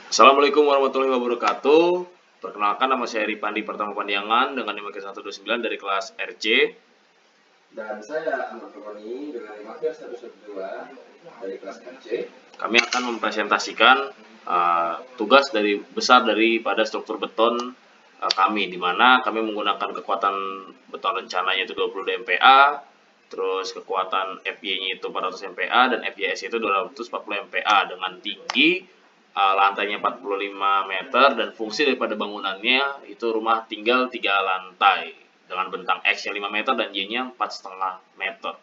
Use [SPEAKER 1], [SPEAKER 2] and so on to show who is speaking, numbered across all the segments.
[SPEAKER 1] Assalamualaikum warahmatullahi wabarakatuh. Perkenalkan, nama saya Ripandi Pertama Pandiangan dengan NIM 129 dari kelas RC.
[SPEAKER 2] Dan saya Ahmad Roni dengan NIM 112 dari kelas RC.
[SPEAKER 1] Kami akan mempresentasikan tugas besar daripada struktur beton kami, di mana kami menggunakan kekuatan beton rencananya itu 20 DMPA, terus kekuatan FY-nya itu 400 MPa dan FYS itu 240 MPa dengan tinggi lantainya 45 meter dan fungsi daripada bangunannya itu rumah tinggal 3 lantai dengan bentang X-nya 5 meter dan Y-nya 4,5 meter.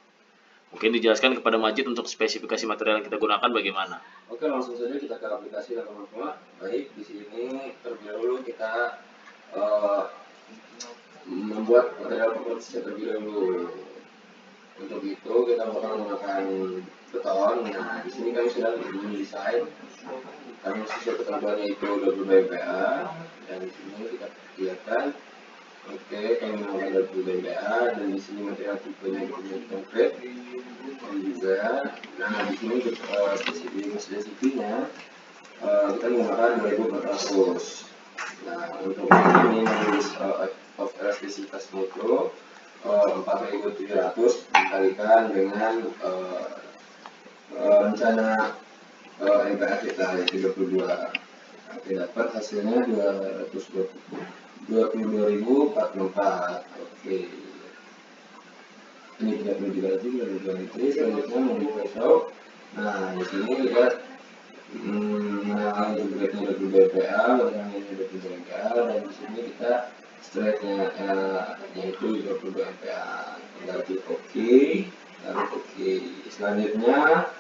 [SPEAKER 1] Mungkin dijelaskan kepada Majid untuk spesifikasi material yang kita gunakan bagaimana.
[SPEAKER 2] Oke, langsung saja kita ke aplikasi teman-teman. Baik, di sini terlebih dahulu kita membuat material konstruksi terlebih dahulu. Untuk itu kita bakal menggunakan beton. Nah, di sini kami sudah mendesain. Kami sesuai ketentuannya itu 20 MPa dan di sini kita lihatkan. Oke, kami menggunakan 20 MPa dan di sini material tipenya konkret. Dan juga, nah di sini spesifikasinya kita menggunakan 2400. Nah, untuk ini menulis of elastisitasnya itu 4700 dikalikan dengan rencana MPa kita yaitu 32. Oke, dapat hasilnya 22.044. Oke, ini tidak perlu diganti, selanjutnya modify show. Nah, di sini lihat untuk grade-nya 20 DPA, warnanya 20 DPA, dan di sini kita strike-nya yaitu 22 MPa. Tinggal klik OK, lalu OK. Selanjutnya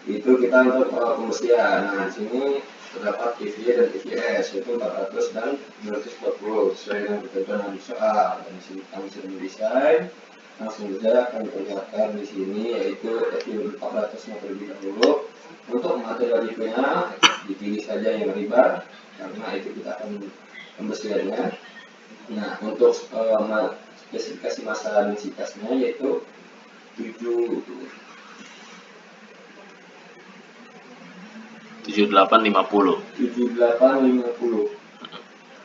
[SPEAKER 2] itu kita untuk pembersihan. Nah, di sini terdapat EVA dan EVS yaitu 400 dan 240 sesuai dengan ketentuan di soal. Dan di sini kami sudah mendesain. Langsung saja kami perlihatkan di sini yaitu EVA 400 terlebih dahulu. Untuk material IP-nya dipilih saja yang rebar karena itu kita akan pembersihannya. Nah, untuk spesifikasi massa densitasnya yaitu
[SPEAKER 1] 7850.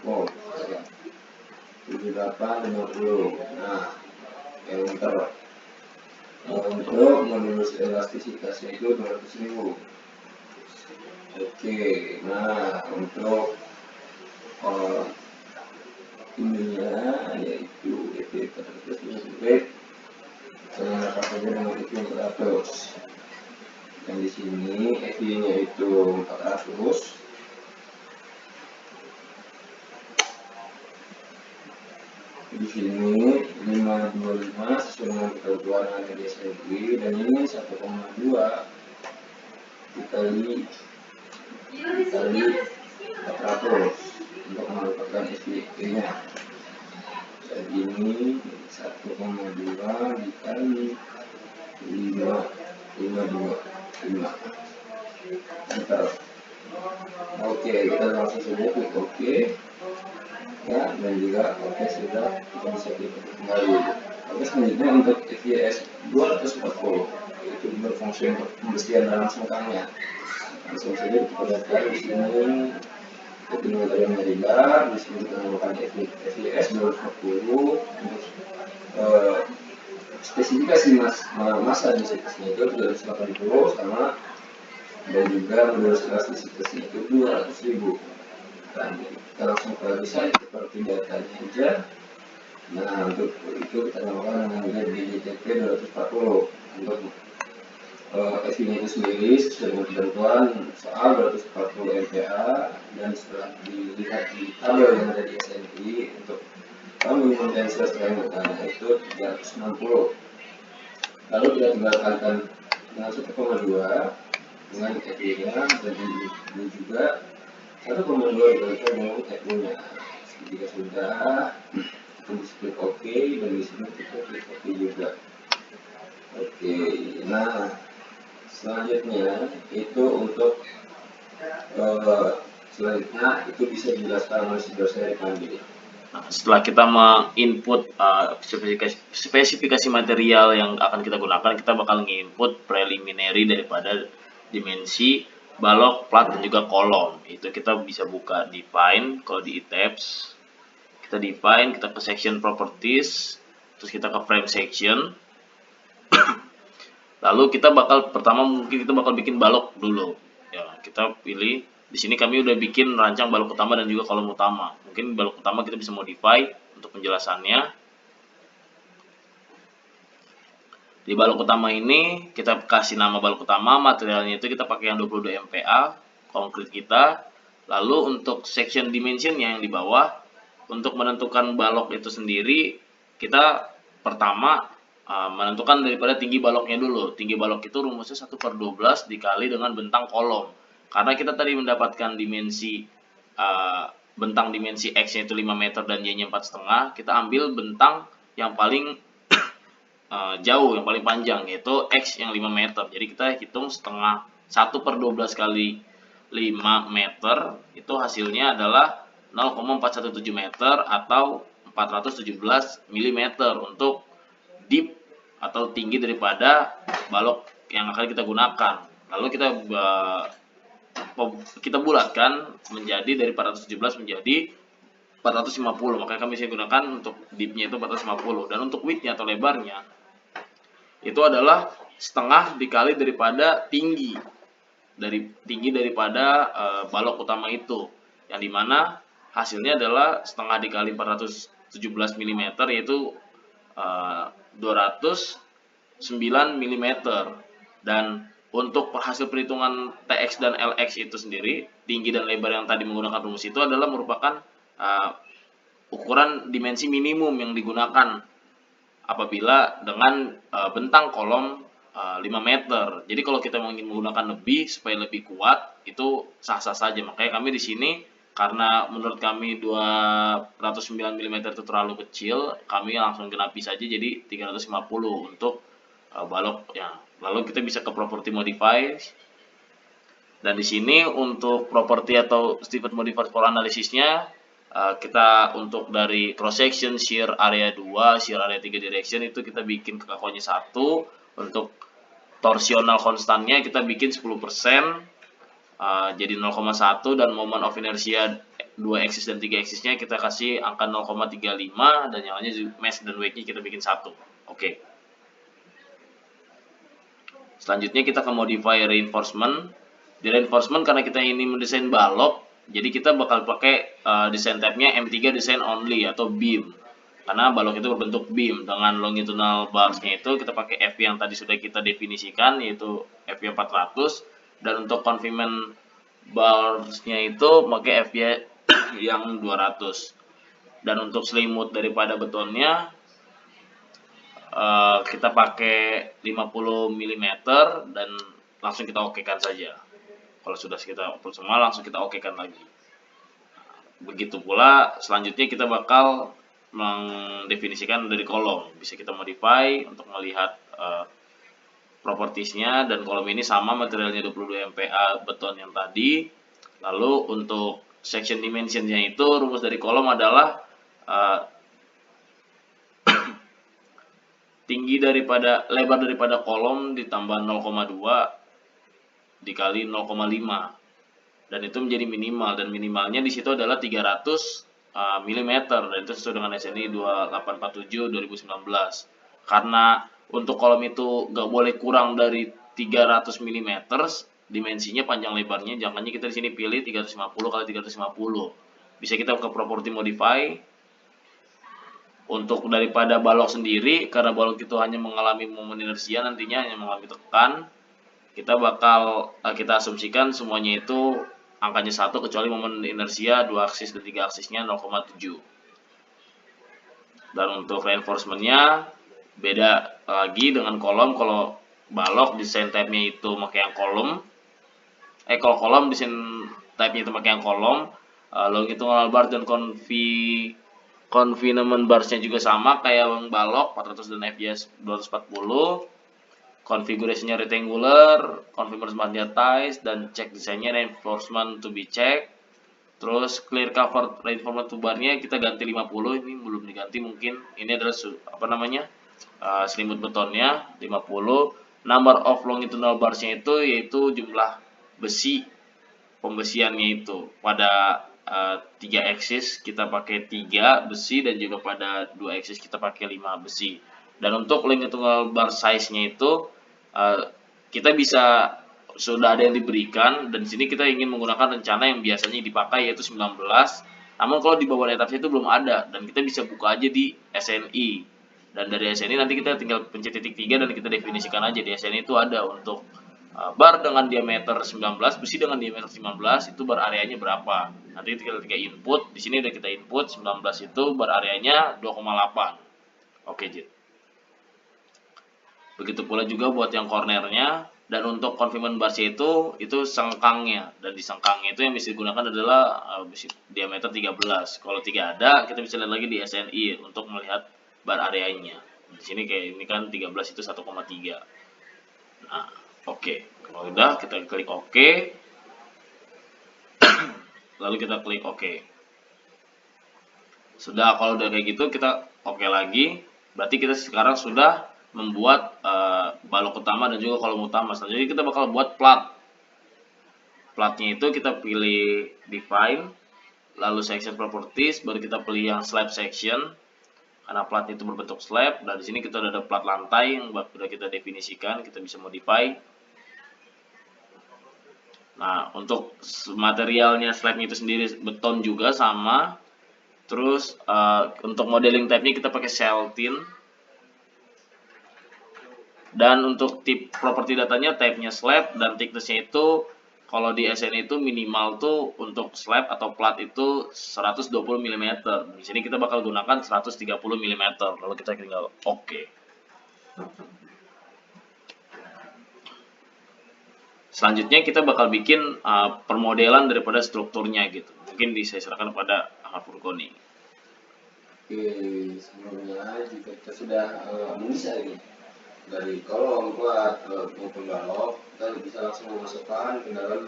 [SPEAKER 2] Wow, 7850. Nah, enter. Untuk modulus elastisitasnya itu 200.000. Oke, nah untuk ininya yaitu EP 400 saya apa saja dengan EP 400. Dan di sini EP-nya itu 400. Di sini 525 sesuai dengan ketentuan yang ada di SNI, dan ini 1,2 dikali 400 untuk mendapatkan SPP-nya. Dan ini 1,2 dikali 525. Enter. Oke, kita langsung saja klik OK. Ya, dan juga oke, sudah kita bisa klik kembali. Oke, selanjutnya untuk EVS 240 itu berfungsi untuk pembersihan dalam sengkangnya. Langsung saja kita lihat di sini ketinggian yang rebar. Di sini kita menggunakan EVS 240 untuk spesifikasi massa densitasnya itu 380 sama, dan juga modulus elastisitasnya itu 200.000. Dan kita langsung ke desain seperti datanya aja. Nah, untuk itu kita namakan dengan BJTP 240 untuk FI-nya itu sendiri sesuai dengan ketentuan soal 240 MPa, dan setelah dilihat di tabel yang ada di SNI untuk minimum tensile strength itu 360. Lalu kita tinggal kalikan dengan 1,2 dengan FI-nya, dan ini juga 1,2 dikalikan dengan FU-nya. Jika sudah, kita bisa klik OK, dan di sini kita klik OK juga. Oke, nah selanjutnya itu untuk selanjutnya itu bisa dijelaskan oleh saudara saya Ripandi.
[SPEAKER 1] Nah, setelah kita menginput spesifikasi material yang akan kita gunakan, kita bakal nginput preliminary daripada dimensi balok, plat, dan juga kolom. Itu kita bisa buka define. Kalau di tabs kita define, kita ke section properties, terus kita ke frame section. Lalu kita bakal pertama mungkin kita bakal bikin balok dulu. Ya, kita pilih di sini kami udah bikin rancang balok utama dan juga kolom utama. Mungkin balok utama kita bisa modify untuk penjelasannya. Di balok utama ini kita kasih nama balok utama, materialnya itu kita pakai yang 22 MPa, konkrit kita. Lalu untuk section dimensionnya yang di bawah, untuk menentukan balok itu sendiri, kita pertama menentukan daripada tinggi baloknya dulu. Tinggi balok itu rumusnya 1/12 dikali dengan bentang kolom. Karena kita tadi mendapatkan dimensi bentang dimensi X-nya itu 5 meter dan Y-nya 4,5, kita ambil bentang yang paling jauh, yang paling panjang, yaitu X yang 5 meter. Jadi kita hitung setengah 1/12 kali 5 meter, itu hasilnya adalah 0,417 meter atau 417 mm untuk deep atau tinggi daripada balok yang akan kita gunakan. Lalu kita bulatkan menjadi dari 417 menjadi 450, makanya kami bisa gunakan untuk deepnya itu 450. Dan untuk widthnya atau lebarnya itu adalah setengah dikali daripada tinggi daripada balok utama itu, yang dimana hasilnya adalah setengah dikali 417 mm yaitu 209 mm. Dan untuk hasil perhitungan TX dan LX itu sendiri, tinggi dan lebar yang tadi menggunakan rumus itu adalah merupakan ukuran dimensi minimum yang digunakan apabila dengan bentang kolom 5 meter. Jadi kalau kita ingin menggunakan lebih supaya lebih kuat, itu sah-sah saja. Makanya kami di sini, karena menurut kami 209 mm itu terlalu kecil, kami langsung genapi saja jadi 350 untuk balok ya. Lalu kita bisa ke property modify. Dan di sini untuk property atau Stevens modifier for analysisnya, kita untuk dari cross section, shear area 2, shear area 3 direction itu kita bikin kekakuannya 1. Untuk torsional konstannya kita bikin 10%, jadi 0,1, dan moment of inertia 2 axis dan 3 axisnya kita kasih angka 0,35, dan yang lainnya mass dan weight-nya kita bikin 1. Oke. Selanjutnya kita ke modify reinforcement. Di reinforcement, karena kita ini mendesain balok, jadi kita bakal pakai desain tab-nya M3 design only atau beam. Karena balok itu berbentuk beam dengan longitudinal bars-nya itu kita pakai FV yang tadi sudah kita definisikan, yaitu FV 400, dan untuk confinement bars-nya itu pakai FV yang 200. Dan untuk selimut daripada betonnya kita pakai 50 mm dan langsung kita okekan saja. Kalau sudah kita upload semua, langsung kita okekan lagi. Begitu pula selanjutnya kita bakal mendefinisikan dari kolom. Bisa kita modify untuk melihat propertiesnya, dan kolom ini sama materialnya 22 MPa beton yang tadi. Lalu untuk section dimensionnya itu rumus dari kolom adalah tinggi daripada lebar daripada kolom ditambah 0,2 dikali 0,5, dan itu menjadi minimal, dan minimalnya di situ adalah 300 mm, dan itu sesuai dengan SNI 2847 2019. Karena untuk kolom itu gak boleh kurang dari 300 mm dimensinya, panjang lebarnya, jangannya kita di sini pilih 350 kali 350. Bisa kita ke property modify. Untuk daripada balok sendiri, karena balok itu hanya mengalami momen inersia, nantinya hanya mengalami tekan, kita asumsikan semuanya itu angkanya 1 kecuali momen inersia 2 aksis dan 3 aksisnya 0,7. Dan untuk reinforcementnya beda lagi dengan kolom. Kalau balok desain type-nya itu pakai yang kolom, kalau kolom desain type-nya itu pakai yang kolom, longitudinal bar dan confinement bars-nya juga sama kayak yang balok 400 dan FJS 240. Konfigurasinya rectangular, confirm magnetize, dan check desainnya reinforcement to be checked. Terus clear cover reinforcement to bar-nya kita ganti 50, ini belum diganti mungkin. Ini adalah selimut betonnya 50. Number of longitudinal bars-nya itu yaitu jumlah besi pembesiannya itu. Pada 3 aksis kita pakai 3 besi dan juga pada 2 aksis kita pakai 5 besi. Dan untuk longitudinal bar size-nya itu kita bisa sudah ada yang diberikan, dan di sini kita ingin menggunakan rencana yang biasanya dipakai yaitu 19. Namun kalau di bawah etapnya itu belum ada, dan kita bisa buka aja di SNI. Dan dari SNI nanti kita tinggal pencet titik 3 dan kita definisikan aja di SNI itu ada untuk bar dengan diameter 19, besi dengan diameter 19 itu bar areanya berapa. Nanti kita ketika input, di sini udah kita input 19 itu bar areanya 2,8. Oke, Jit. Begitu pula juga buat yang cornernya, dan untuk confinement barsnya itu sengkangnya, dan di sengkangnya itu yang bisa digunakan adalah diameter 13. Kalau 3 ada, kita bisa lihat lagi di SNI untuk melihat bar areanya. Di sini kayak ini kan 13 itu 1,3. Nah, oke. Kalau udah kita klik oke. Lalu kita klik oke. Sudah, kalau udah kayak gitu kita oke lagi. Berarti kita sekarang sudah membuat balok utama dan juga kolom utama. Selanjutnya kita bakal buat plat. Platnya itu kita pilih define, lalu section properties, baru kita pilih yang slab section. Karena platnya itu berbentuk slab, dan di sini kita udah ada plat lantai yang sudah kita definisikan, kita bisa modify. Nah, untuk materialnya slabnya itu sendiri beton juga sama. Terus untuk modeling type-nya kita pakai shell tin. Dan untuk tip properti datanya type-nya slab, dan thickness-nya itu kalau di SN itu minimal tuh untuk slab atau plat itu 120 mm. Di sini kita bakal gunakan 130 mm. Lalu kita tinggal oke. Selanjutnya kita bakal bikin permodelan daripada strukturnya gitu. Mungkin bisa serahkan kepada Ahmad Furkoni.
[SPEAKER 2] Oke, sebelumnya jika kita sudah mendesain dari kolom, plat, maupun balok, kita bisa langsung memasukkan ke dalam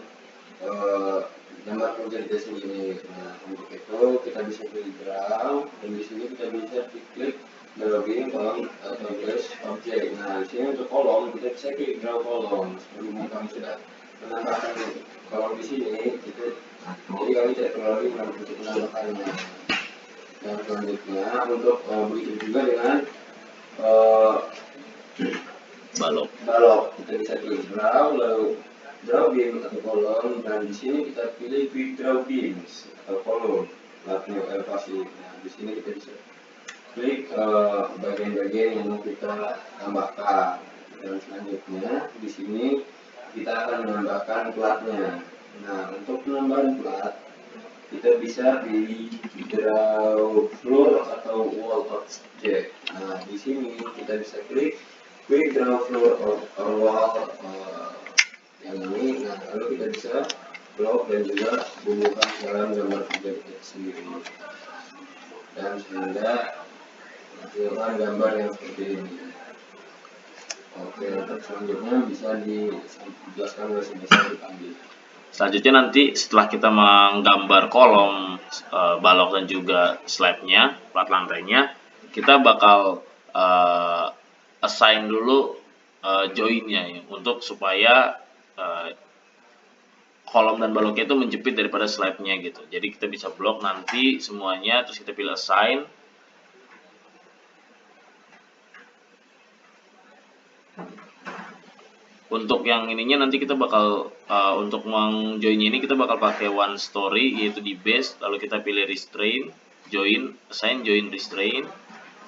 [SPEAKER 2] gambar proyek kita sendiri. Nah, untuk itu kita bisa pilih draw, dan di sini kita bisa klik drawing kolom progress object. Nah, di sini untuk kolom kita bisa klik draw kolom. Sebelum kami sudah menambahkan kolom di sini, jadi kami tidak perlu menambahkannya. Dan selanjutnya untuk begitu juga dengan balok kita bisa pilih draw, lalu draw beam atau kolom, dan di sini kita pilih quick draw beams atau kolom latnya elevasi. Nah, di sini kita bisa klik bagian-bagian yang mau kita tambahkan, dan selanjutnya di sini kita akan menambahkan platnya. Nah, untuk penambahan plat kita bisa pilih draw floor atau wall object. Nah, di sini kita bisa klik quick draw floor or wall yang ini. Nah, lalu kita bisa blok dan juga bubuhkan dalam gambar objek kita sendiri, dan sehingga menghasilkan gambar yang seperti ini. Oke, untuk selanjutnya bisa dijelaskan oleh bisa dipanggil.
[SPEAKER 1] Selanjutnya nanti setelah kita menggambar kolom, balok dan juga slabnya, plat lantainya, kita bakal assign dulu joinnya ya, untuk supaya kolom dan baloknya itu menjepit daripada slabnya gitu. Jadi kita bisa blok nanti semuanya, terus kita pilih assign. Untuk yang ininya nanti kita bakal untuk mengjoinnya ini kita bakal pakai one story, yaitu di base, lalu kita pilih restrain, join, assign, join, restrain.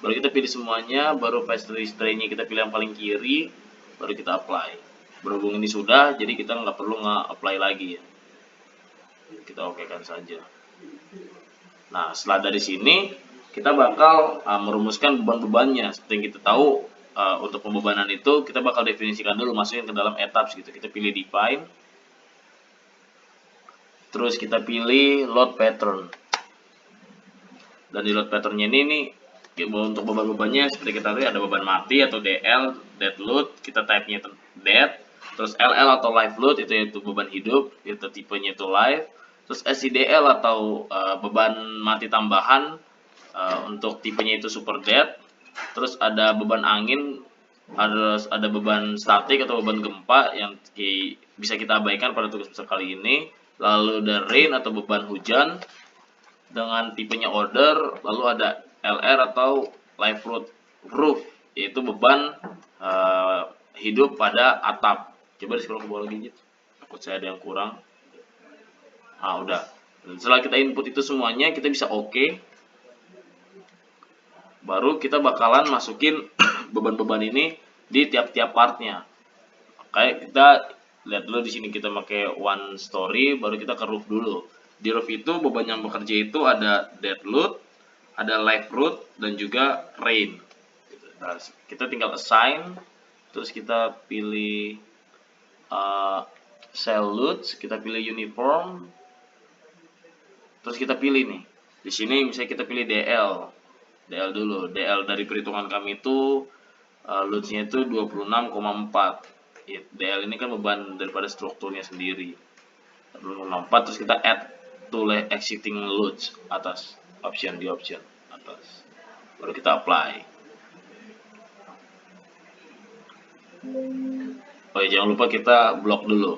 [SPEAKER 1] Baru kita pilih semuanya, baru face restrainnya kita pilih yang paling kiri, baru kita apply. Berhubung ini sudah, jadi kita nggak perlu nge-apply lagi ya. Kita okekan saja. Nah, setelah dari sini kita bakal merumuskan beban-bebannya. Seperti yang kita tahu, untuk pembebanan itu kita bakal definisikan dulu, masukin ke dalam etaps gitu. Kita pilih define, terus kita pilih load pattern, dan di load patternnya ini untuk beban-bebannya seperti kita lihat ada beban mati atau DL, dead load, kita type-nya dead, terus LL atau live load itu yaitu beban hidup, itu tipenya itu live, terus SIDL atau beban mati tambahan, untuk tipenya itu super dead. Terus ada beban angin, ada beban statik atau beban gempa yang bisa kita abaikan pada tugas besar kali ini. lalu ada rain atau beban hujan dengan tipenya order, lalu ada LR atau live roof, yaitu beban hidup pada atap. Coba di scroll ke bawah lagi, takut saya ada yang kurang. Udah. Setelah kita input itu semuanya, kita bisa oke. Baru kita bakalan masukin beban-beban ini di tiap-tiap partnya. Kayak kita lihat dulu di sini, kita pakai one story, baru kita ke roof dulu. Di roof itu beban yang bekerja itu ada dead load, ada live root, dan juga rain. Nah, kita tinggal assign, terus kita pilih cell loads, kita pilih uniform, terus kita pilih nih. Di sini misalnya kita pilih DL dulu. DL dari perhitungan kami itu loads-nya itu 26,4. DL ini kan beban daripada strukturnya sendiri. 26,4, terus kita add to exiting loads atas, option di option atas. Baru kita apply. Oh ya, jangan lupa kita blok dulu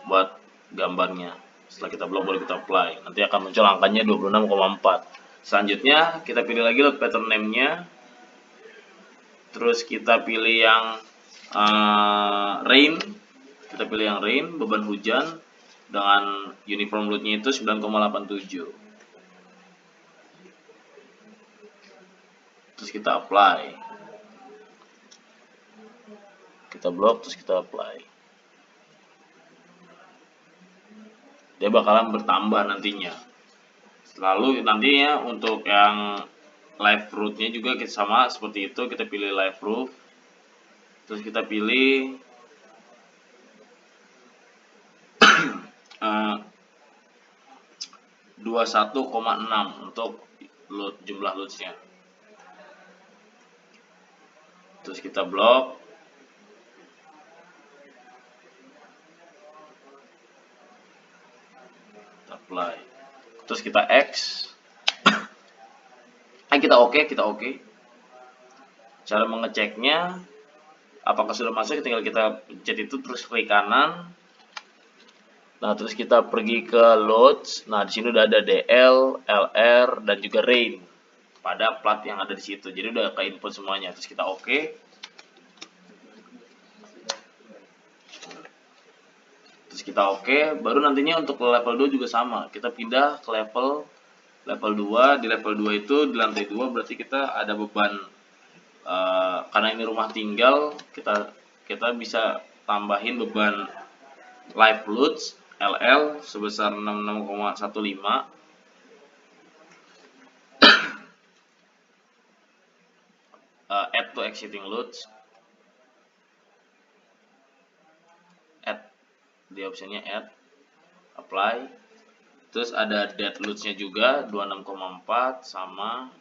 [SPEAKER 1] buat gambarnya. Setelah kita blok baru kita apply. Nanti akan muncul angkanya 26,4. Selanjutnya kita pilih lagi load pattern name-nya. Terus kita pilih yang rain. Kita pilih yang rain, beban hujan dengan uniform load-nya itu 9,87. Terus kita apply. Kita blok terus kita apply. Dia bakalan bertambah nantinya. Lalu nantinya untuk yang live root-nya juga kita sama seperti itu, kita pilih live roof. Terus kita pilih 21,6 untuk load, jumlah loads-nya. Terus kita blok. Apply. Terus kita X. Kita oke. Cara mengeceknya apakah sudah masuk, tinggal kita pencet itu terus klik kanan. Nah, terus kita pergi ke loads. Nah, di sini udah ada DL, LR, dan juga rain pada plat yang ada di situ. Jadi udah ke input semuanya. Terus kita oke. Terus kita oke. Baru nantinya untuk level 2 juga sama. Kita pindah ke level 2. Di level 2 itu di lantai 2 berarti kita ada beban. Karena ini rumah tinggal, kita bisa tambahin beban live loads LL sebesar 66,15. Add to exiting loads, add di optionnya add, apply. Terus ada dead loads-nya juga 26,4 sama.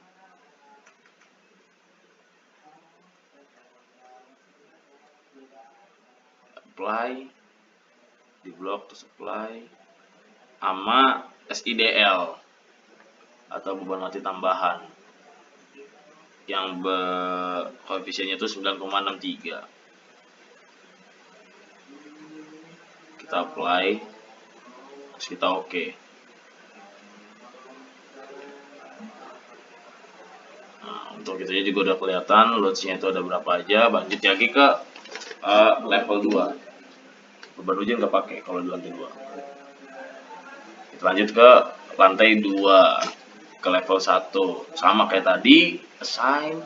[SPEAKER 1] Apply, di blok terus apply, sama SIDL atau beban mati tambahan yang koefisiennya itu 9,63. Kita apply, terus kita oke. Nah, untuk itunya juga udah kelihatan loads-nya itu ada berapa aja. Lanjut lagi ke level 2. Beban hujan nggak pakai kalau di lantai 2. Kita lanjut ke lantai 2, ke level 1. Sama kayak tadi, assign.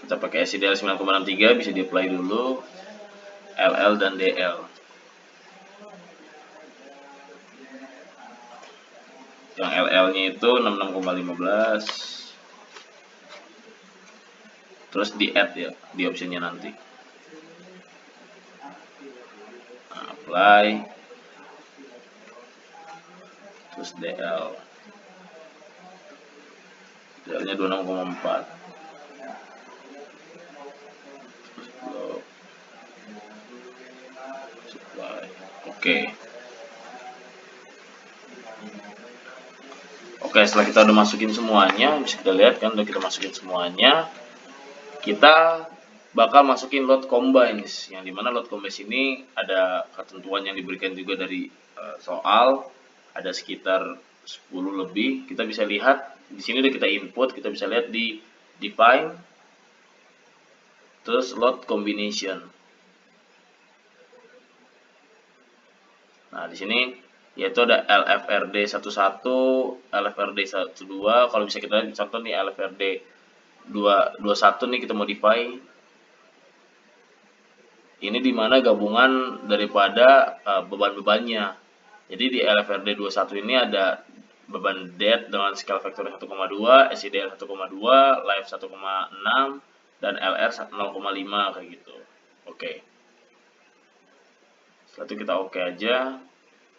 [SPEAKER 1] Kita pakai SIDL 9,63, bisa di apply dulu. LL dan DL. Yang LL-nya itu 66,15. Terus di add ya, di optionnya nanti. Nah, apply. Terus DL. DL-nya 26,4. Terus blok. Supply. Oke. Oke, setelah kita udah masukin semuanya, bisa kita lihat kan udah kita masukin semuanya. Kita bakal masukin load combines, yang dimana load combines ini ada ketentuan yang diberikan juga dari soal, ada sekitar 10 lebih. Kita bisa lihat di sini udah kita input, kita bisa lihat di define, terus load combination. Nah, di sini yaitu ada LFRD 11, LFRD 12. Kalau bisa kita lihat contoh nih LFRD 21 nih kita modify. Ini dimana gabungan daripada beban-bebannya. Jadi di LFRD 21 ini ada beban dead dengan skala vektor 1,2, SIDL 1,2, life 1,6, dan LR 0,5 kayak gitu. Oke. Setelah itu kita oke aja.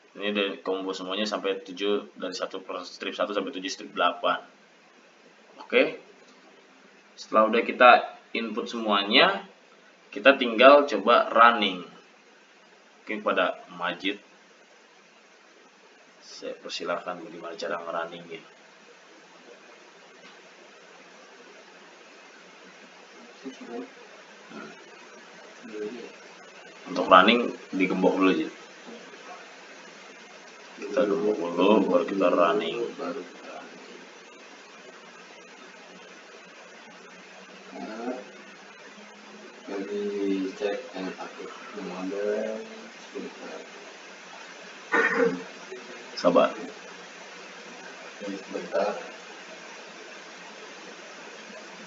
[SPEAKER 1] Ini dari combo semuanya sampai 7, dari strip 1 sampai 7 strip 8. Oke. Setelah udah kita input semuanya, kita tinggal coba running. Oke, pada Majid, saya persilahkan bagaimana cara nge-runningnya. Untuk running digembok dulu aja. Kita gembok dulu baru kita running.
[SPEAKER 2] Lagi cek and upload model sebentar.
[SPEAKER 1] Sabar.
[SPEAKER 2] Sebentar.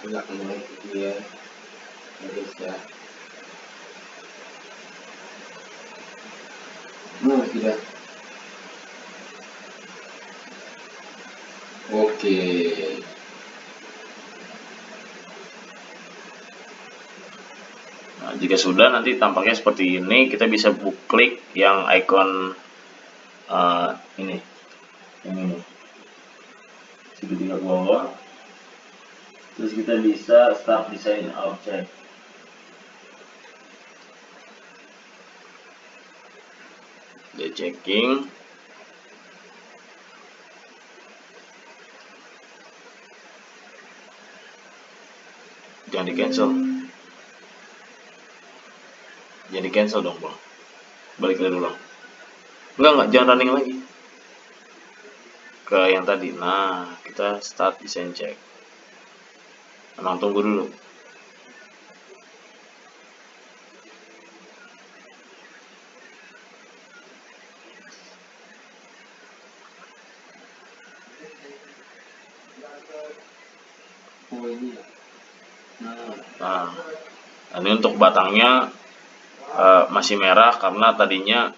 [SPEAKER 2] Enggak mulai dia. Bisa. Tidak. Oke.
[SPEAKER 1] Nah, jika sudah nanti tampaknya seperti ini, kita bisa klik yang icon ini, segitiga bawah. Terus kita bisa start design object. Dia checking. Jangan di cancel. Jangan di cancel dong bang. Balik lagi ulang. Enggak, jangan running lagi. Ke yang tadi. Nah, kita start design check. Emang tunggu dulu.
[SPEAKER 2] Oh ini.
[SPEAKER 1] Nah, ini untuk batangnya masih merah karena tadinya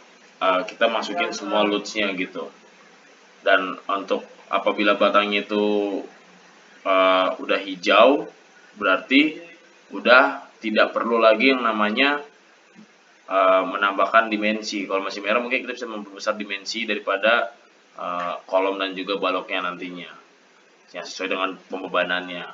[SPEAKER 1] kita masukin semua loads-nya gitu. Dan untuk apabila batangnya itu udah hijau, berarti udah tidak perlu lagi yang namanya menambahkan dimensi. Kalau masih merah mungkin kita bisa memperbesar dimensi daripada kolom dan juga baloknya nantinya, yang sesuai dengan pembebanannya.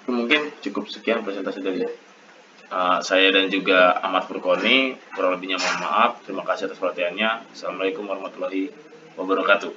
[SPEAKER 1] Mungkin cukup sekian presentasi dari saya dan juga Ahmad Furkoni. Kurang lebihnya mohon maaf. Terima kasih atas perhatiannya. Assalamualaikum warahmatullahi wabarakatuh.